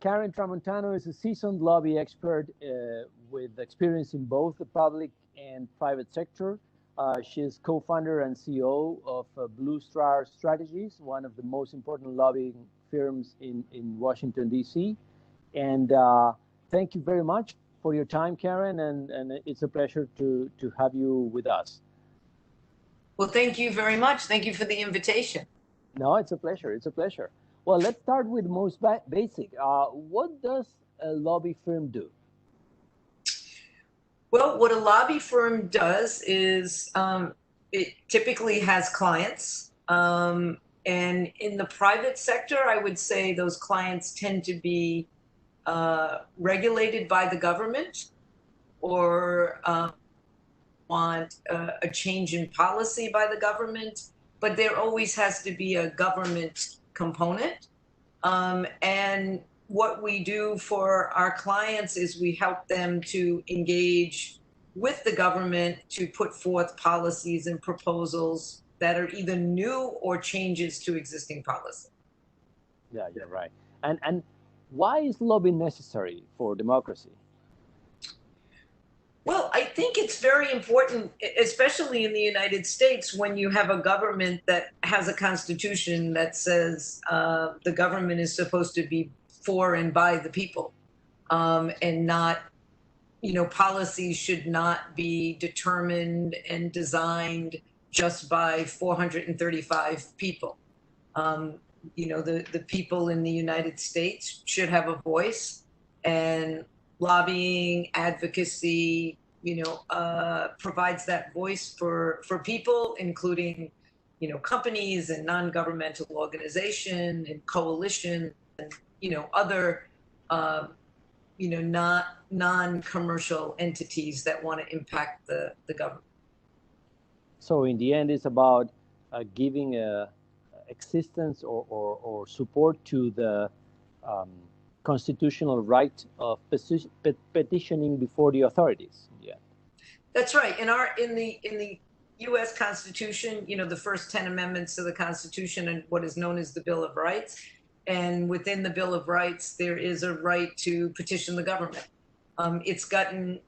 Karen Tramontano is a seasoned lobby expert with experience in both the public and private sector. She is co-founder and CEO of Blue Star Strategies, one of the most important lobbying firms in Washington, D.C. And thank you very much for your time, Karen, and it's a pleasure to have you with us. Well, thank you very much. Thank you for the invitation. No, it's a pleasure. It's a pleasure. Well, let's start with the most basic. What does a lobby firm do? Well, what a lobby firm does is it typically has clients. And in the private sector, I would say those clients tend to be regulated by the government or want a change in policy by the government, but there always has to be a government component. And what we do for our clients is we help them to engage with the government to put forth policies and proposals that are either new or changes to existing policy. Yeah, you're right. And why is lobbying necessary for democracy? Well, I think it's very important, especially in the United States, when you have a government that has a constitution that says the government is supposed to be for and by the people, and not, policies should not be determined and designed just by 435 people. The people in the United States should have a voice, and lobbying, advocacy, provides that voice for people, including, companies and non-governmental organizations and coalition and, other, non-commercial entities that want to impact the government. So in the end, it's about giving existence or support to the constitutional right of petitioning before the authorities. Yeah, that's right. In the U.S. Constitution, the first 10 amendments to the Constitution and what is known as the Bill of Rights, and within the Bill of Rights there is a right to petition the government. It's gotten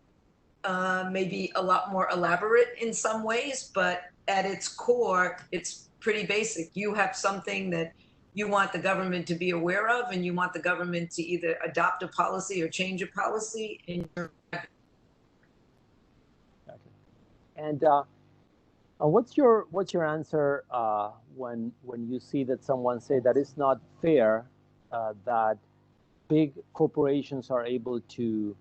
maybe a lot more elaborate in some ways, but at its core, it's pretty basic. You have something that you want the government to be aware of, and you want the government to either adopt a policy or change a policy. And what's your answer when you see that someone say that it's not fair that big corporations are able to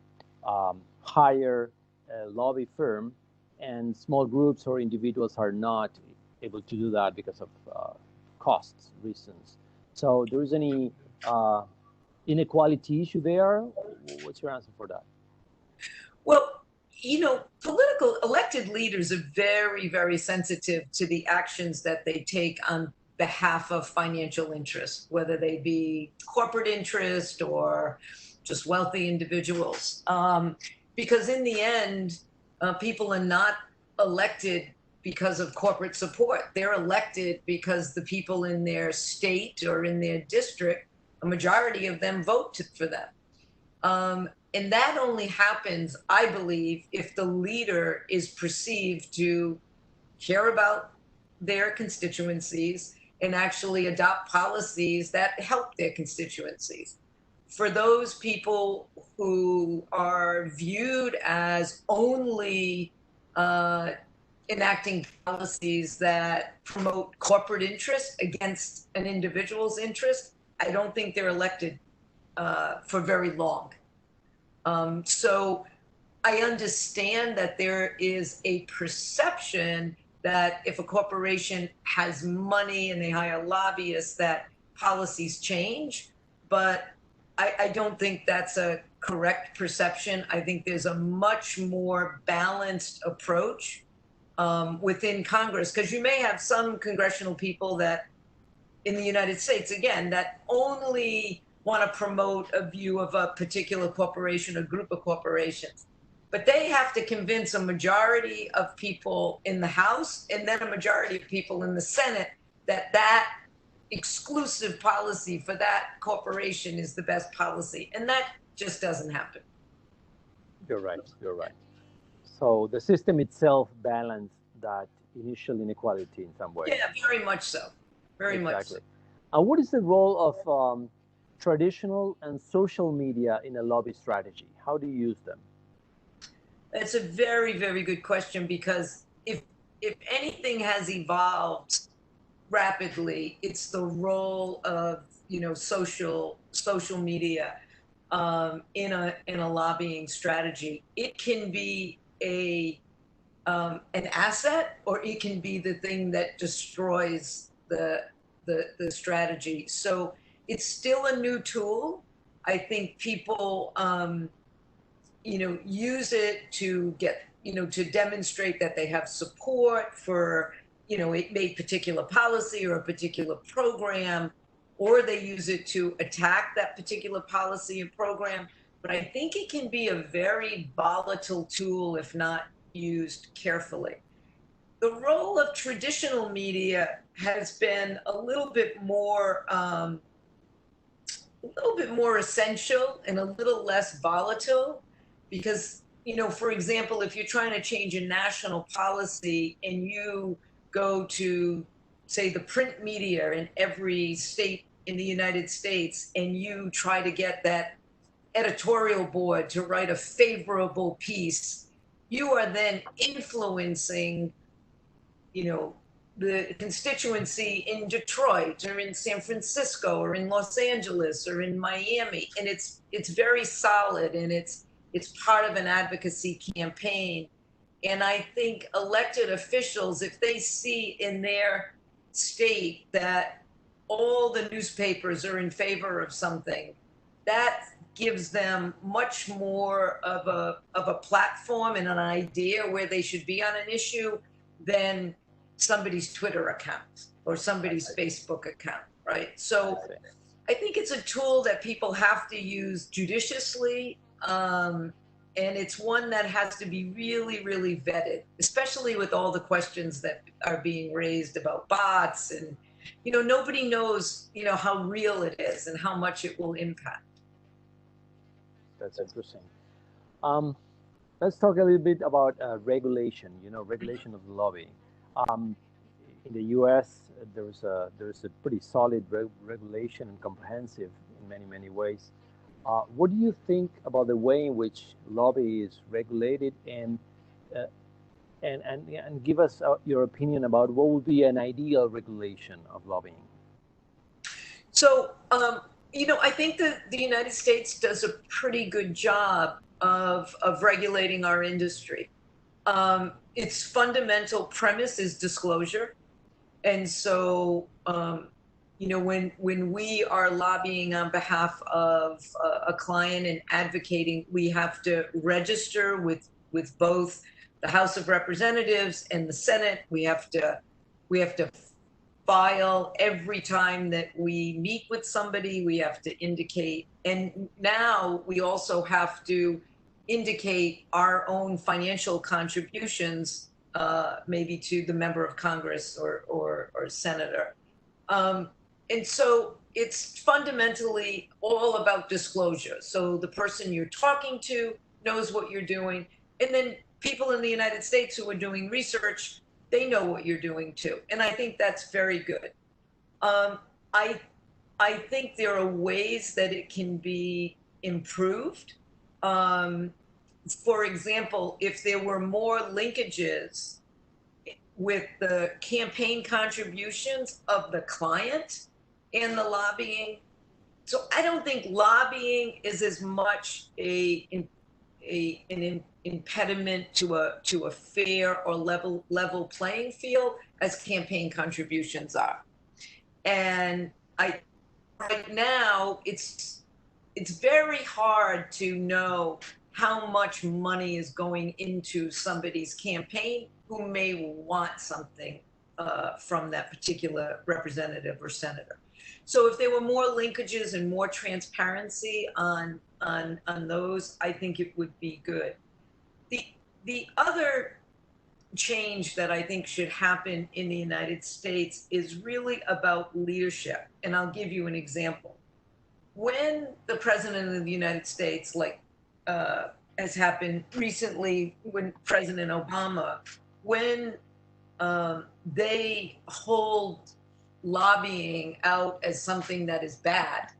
hire a lobby firm and small groups or individuals are not able to do that because of costs reasons? So there is any inequality issue there? What's your answer for that? Well, political elected leaders are very, very sensitive to the actions that they take on behalf of financial interests, whether they be corporate interest or just wealthy individuals. Because in the end, people are not elected because of corporate support. They're elected because the people in their state or in their district, a majority of them vote for them. And that only happens, I believe, if the leader is perceived to care about their constituencies and actually adopt policies that help their constituencies. For those people who are viewed as only enacting policies that promote corporate interest against an individual's interest, I don't think they're elected for very long. So I understand that there is a perception that if a corporation has money and they hire lobbyists, that policies change, but I don't think that's a correct perception. I think there's a much more balanced approach within Congress, because you may have some congressional people that in the United States, again, that only want to promote a view of a particular corporation or group of corporations. But they have to convince a majority of people in the House and then a majority of people in the Senate that that exclusive policy for that corporation is the best policy. And that just doesn't happen. You're right. You're right. So the system itself balanced that initial inequality in some way. Yeah, very much so. Very much so. What is the role of traditional and social media in a lobby strategy? How do you use them? That's a very, very good question, because if anything has evolved rapidly, it's the role of social media in a lobbying strategy. It can be an asset, or it can be the thing that destroys the strategy. So it's still a new tool. I think people use it to get to demonstrate that they have support for a particular policy or a particular program, or they use it to attack that particular policy and program. But I think it can be a very volatile tool if not used carefully. The role of traditional media has been a little bit more essential and a little less volatile, because for example, if you're trying to change a national policy and you go to, say, the print media in every state in the United States, and you try to get that editorial board to write a favorable piece, you are then influencing, the constituency in Detroit or in San Francisco or in Los Angeles or in Miami. And it's very solid, and it's part of an advocacy campaign. And I think elected officials, if they see in their state that all the newspapers are in favor of something, that gives them much more of a platform and an idea where they should be on an issue than somebody's Twitter account or somebody's Facebook account, right? So I think it's a tool that people have to use judiciously, and it's one that has to be really, really vetted, especially with all the questions that are being raised about bots, and nobody knows how real it is and how much it will impact. That's interesting. Let's talk a little bit about regulation. Regulation of the lobbying. In the U.S., there's a pretty solid regulation and comprehensive in many ways. What do you think about the way in which lobby is regulated, and give us your opinion about what would be an ideal regulation of lobbying? So, I think that the United States does a pretty good job of regulating our industry. Its fundamental premise is disclosure. And so, when we are lobbying on behalf of a client and advocating, we have to register with both the House of Representatives and the Senate. We have to file every time that we meet with somebody. We have to indicate, and now we also have to indicate our own financial contributions, maybe to the member of Congress or senator. And so it's fundamentally all about disclosure. So the person you're talking to knows what you're doing. And then people in the United States who are doing research, they know what you're doing too. And I think that's very good. I think there are ways that it can be improved. For example, if there were more linkages with the campaign contributions of the client and the lobbying. So I don't think lobbying is as much an impediment to a fair or level playing field as campaign contributions are. And right now it's very hard to know how much money is going into somebody's campaign who may want something from that particular representative or senator. So if there were more linkages and more transparency on those, I think it would be good. The other change that I think should happen in the United States is really about leadership. And I'll give you an example. When the President of the United States, like has happened recently when President Obama, when they hold lobbying out as something that is bad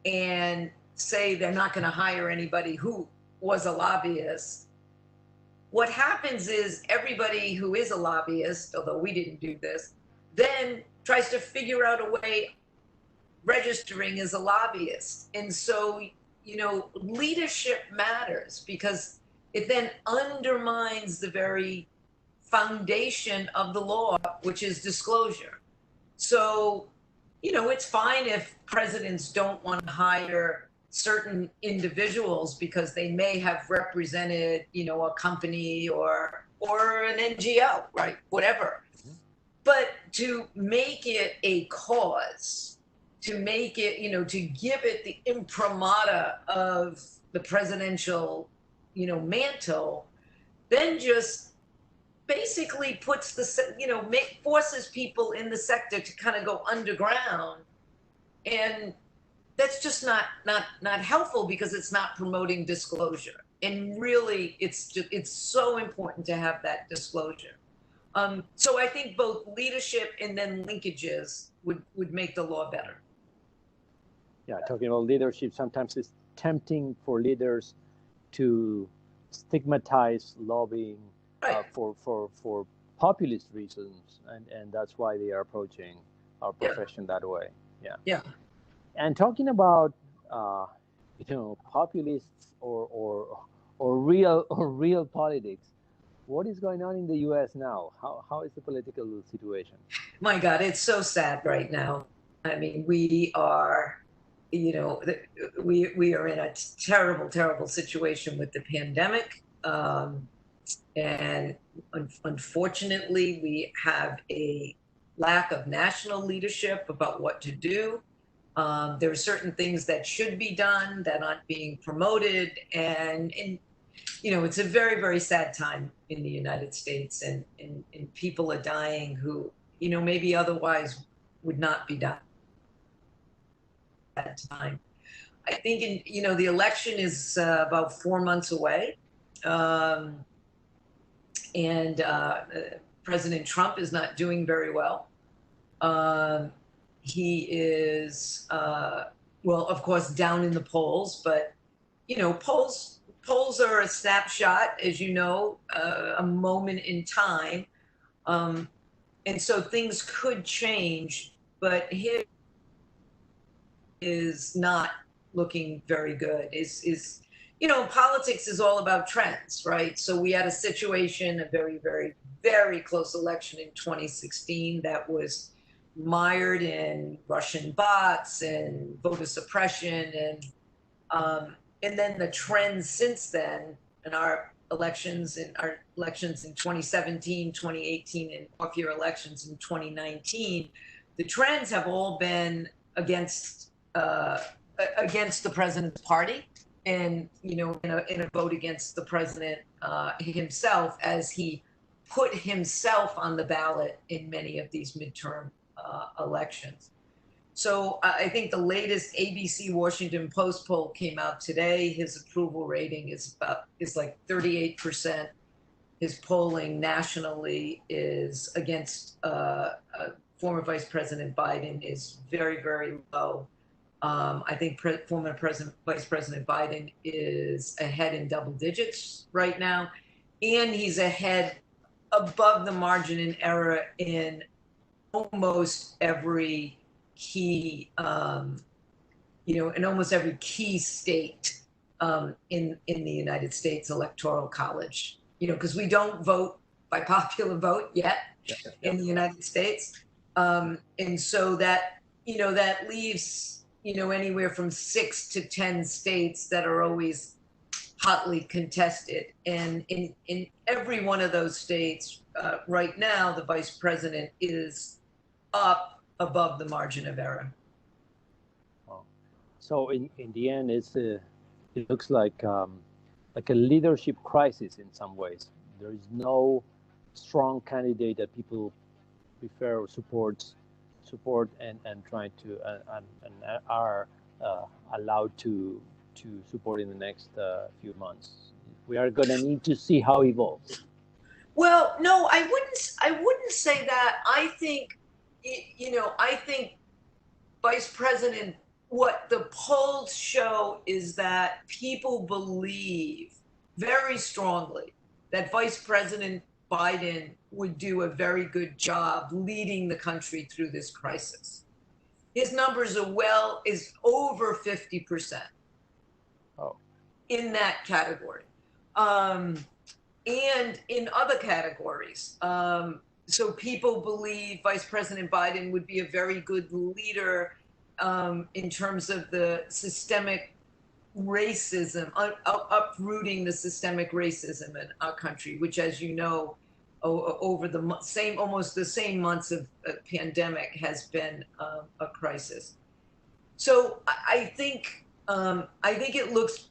and say they're not going to hire anybody who was a lobbyist, what happens is everybody who is a lobbyist, although we didn't do this, then tries to figure out a way registering as a lobbyist. And so, you know, leadership matters because it then undermines the very foundation of the law, which is disclosure. So, you know, it's fine if presidents don't want to hire certain individuals because they may have represented, you know, a company or an NGO, right? Whatever. But to make it a cause, to make it, you know, to give it the imprimatur of the presidential, you know, mantle, then just basically puts the, you know, forces people in the sector to kind of go underground. And that's just not helpful because it's not promoting disclosure. And really, it's so important to have that disclosure. So I think both leadership and then linkages would make the law better. Yeah, talking about leadership, sometimes it's tempting for leaders to stigmatize lobbying right. For populist reasons, and that's why they are approaching our profession that way. Yeah. Yeah. And talking about you know, populists or real politics, what is going on in the U.S. now? How is the political situation? My God, it's so sad right now. I mean, we are, you know, we are in a terrible situation with the pandemic, and unfortunately, we have a lack of national leadership about what to do. There are certain things that should be done that aren't being promoted, and you know, it's a very sad time in the United States, and people are dying who, you know, maybe otherwise would not be dying at that time. I think, you know, the election is about 4 months away, and President Trump is not doing very well. He is, well, of course, down in the polls, but, you know, polls are a snapshot, as you know, a moment in time. And so things could change, but his is not looking very good. Is you know, politics is all about trends, right? So we had a situation, a very close election in 2016 that was mired in Russian bots and voter suppression, and then the trends since then in our elections in 2017, 2018, and off-year elections in 2019, the trends have all been against the president's party, and, you know, in a vote against the president himself, as he put himself on the ballot in many of these midterm elections. So I think the latest ABC Washington Post poll came out today. His approval rating is like 38%. His polling nationally is against former Vice President Biden is very low. I think former Vice President Biden is ahead in double digits right now, and he's ahead above the margin in error in almost every key, you know, in almost every key state in the United States Electoral College. You know, because we don't vote by popular vote yet in the United States, and so that, you know, that leaves, you know, anywhere from 6 to 10 states that are always hotly contested, and in every one of those states right now, the vice president is up above the margin of error. So in the end, it looks like a leadership crisis in some ways, There is no strong candidate that people prefer or support and trying to and are allowed to support in the next few months. We are going to need to see how it evolves. Well, no, I wouldn't say that. I think, I think Vice President, what the polls show is that people believe very strongly that Vice President Biden would do a very good job leading the country through this crisis. His numbers is over 50%. Oh. In that category. And in other categories. So people believe Vice President Biden would be a very good leader in terms of the systemic racism, uprooting the systemic racism in our country, which, as you know, over almost the same months of pandemic has been a crisis. So I think it looks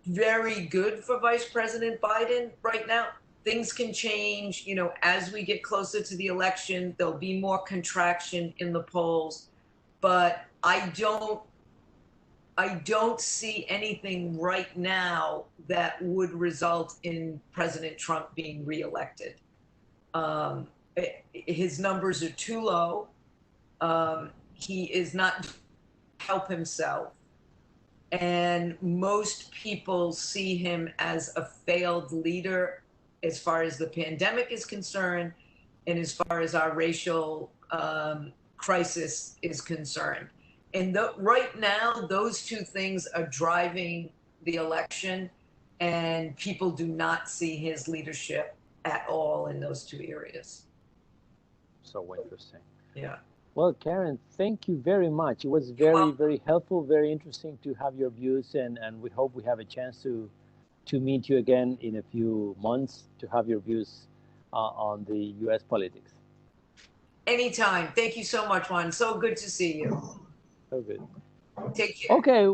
very good for Vice President Biden right now. Things can change, as we get closer to the election. There'll be more contraction in the polls, but I don't see anything right now that would result in President Trump being reelected. His numbers are too low. He is not help himself. And most people see him as a failed leader as far as the pandemic is concerned and as far as our racial crisis is concerned. And right now, those two things are driving the election, and people do not see his leadership at all in those two areas. So interesting. Yeah. Well, Karen, thank you very much. It was very, very helpful, very interesting to have your views, and we hope we have a chance to meet you again in a few months to have your views on the U.S. politics. Anytime. Thank you so much, Juan. So good to see you. So good. Take care. Okay.